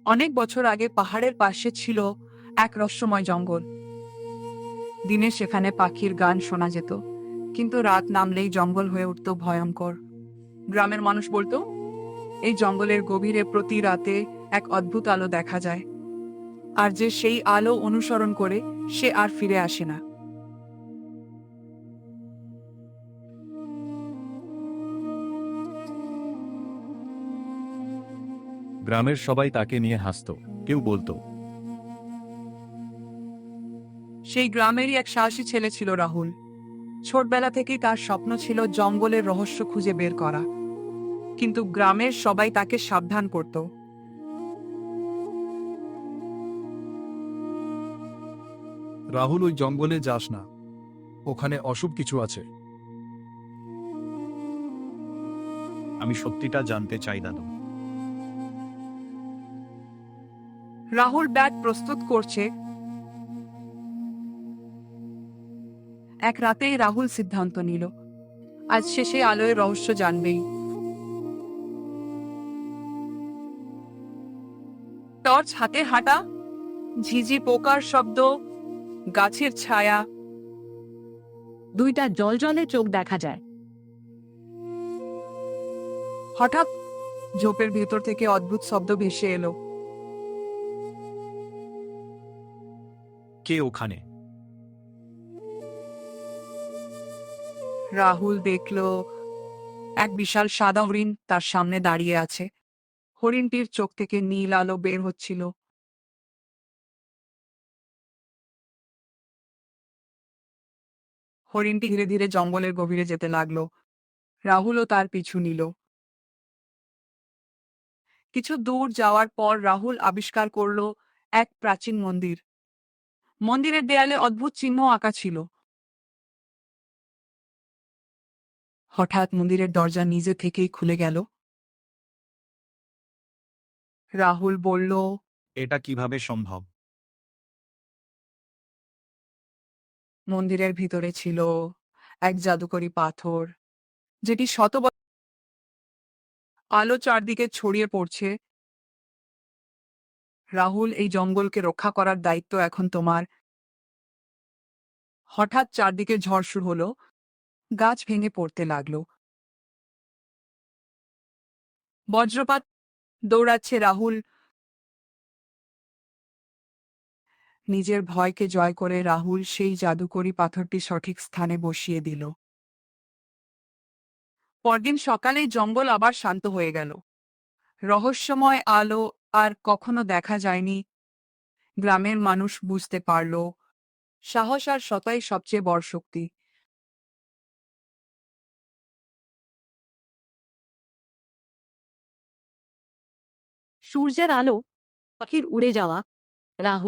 অনেক বছর আগে পাহাড়ের পাশে ছিল এক রহস্যময় জঙ্গল। দিনে সেখানে পাখির গান শোনা যেত, কিন্তু রাত নামলেই জঙ্গল হয়ে উঠত ভয়ঙ্কর। গ্রামের মানুষ বলতো, এই জঙ্গলের গভীরে প্রতি রাতে এক অদ্ভুত আলো দেখা যায়, আর যে সেই আলো অনুসরণ করে সে আর ফিরে আসে না। গ্রামের সবাই তাকে নিয়ে হাসত। কেউ বলতো, সেই গ্রামেরই এক সাহসী ছেলে ছিল রাহুল। ছোটবেলা থেকেই তার স্বপ্ন ছিল জঙ্গলের রহস্য খুঁজে বের করা, কিন্তু গ্রামের সবাই তাকে সাবধান করত। রাহুল, ওই জঙ্গলে যাস না, ওখানে অশুভ কিছু আছে। আমি সত্যিটা জানতে চাই দাদু। রাহুল ব্যাগ প্রস্তুত করছে। এক রাতেই রাহুল সিদ্ধান্ত নিল, আজ শেষে আলোয় রহস্য জানবেই। টর্চ হাতে হাঁটা, ঝিঝি পোকার শব্দ, গাছের ছায়া। দুইটা জলজলে চোখ দেখা যায়। হঠাৎ ঝোপের ভেতর থেকে অদ্ভুত শব্দ ভেসে এলো। কে ওখানে? রাহুল দেখল এক বিশাল সাদা হরিণ তার সামনে দাঁড়িয়ে আছে। হরিণটির চোখ থেকে নীল আলো বের হচ্ছিল। হরিণটি ধীরে ধীরে জঙ্গলের গভীরে যেতে লাগলো। রাহুলও তার পিছু নিল। কিছু দূর যাওয়ার পর রাহুল আবিষ্কার করলো এক প্রাচীন মন্দির। মন্দিরের দেয়ালে অদ্ভুত চিহ্ন আঁকা ছিল। হঠাৎ মন্দিরের দরজা নিজে থেকেই খুলে গেল। রাহুল বলল, এটা কিভাবে সম্ভব? মন্দিরের ভিতরে ছিল এক জাদুকরী পাথর, যেটি আলো চারদিকে ছড়িয়ে পড়ছে। রাহুল, এই জঙ্গলকে রক্ষা করার দায়িত্ব এখন তোমার। হঠাৎ চারদিকে ঝড় শুরু হলো, গাছ ভেঙে পড়তে লাগলো। বজ্রপাত। দৌড়াচ্ছে রাহুল। নিজের ভয়কে জয় করে রাহুল সেই জাদুকরী পাথরটি সঠিক স্থানে বসিয়ে দিল। পরদিন সকালে জঙ্গল আবার শান্ত হয়ে গেল। রহস্যময় আলো আর কখনো দেখা যায়নি। গ্রামের মানুষ বুঝতে পারল, সাহস আর সততাই সবচেয়ে বড় শক্তি। সূর্যের আলো, পাখির উড়ে যাওয়া, রাহুল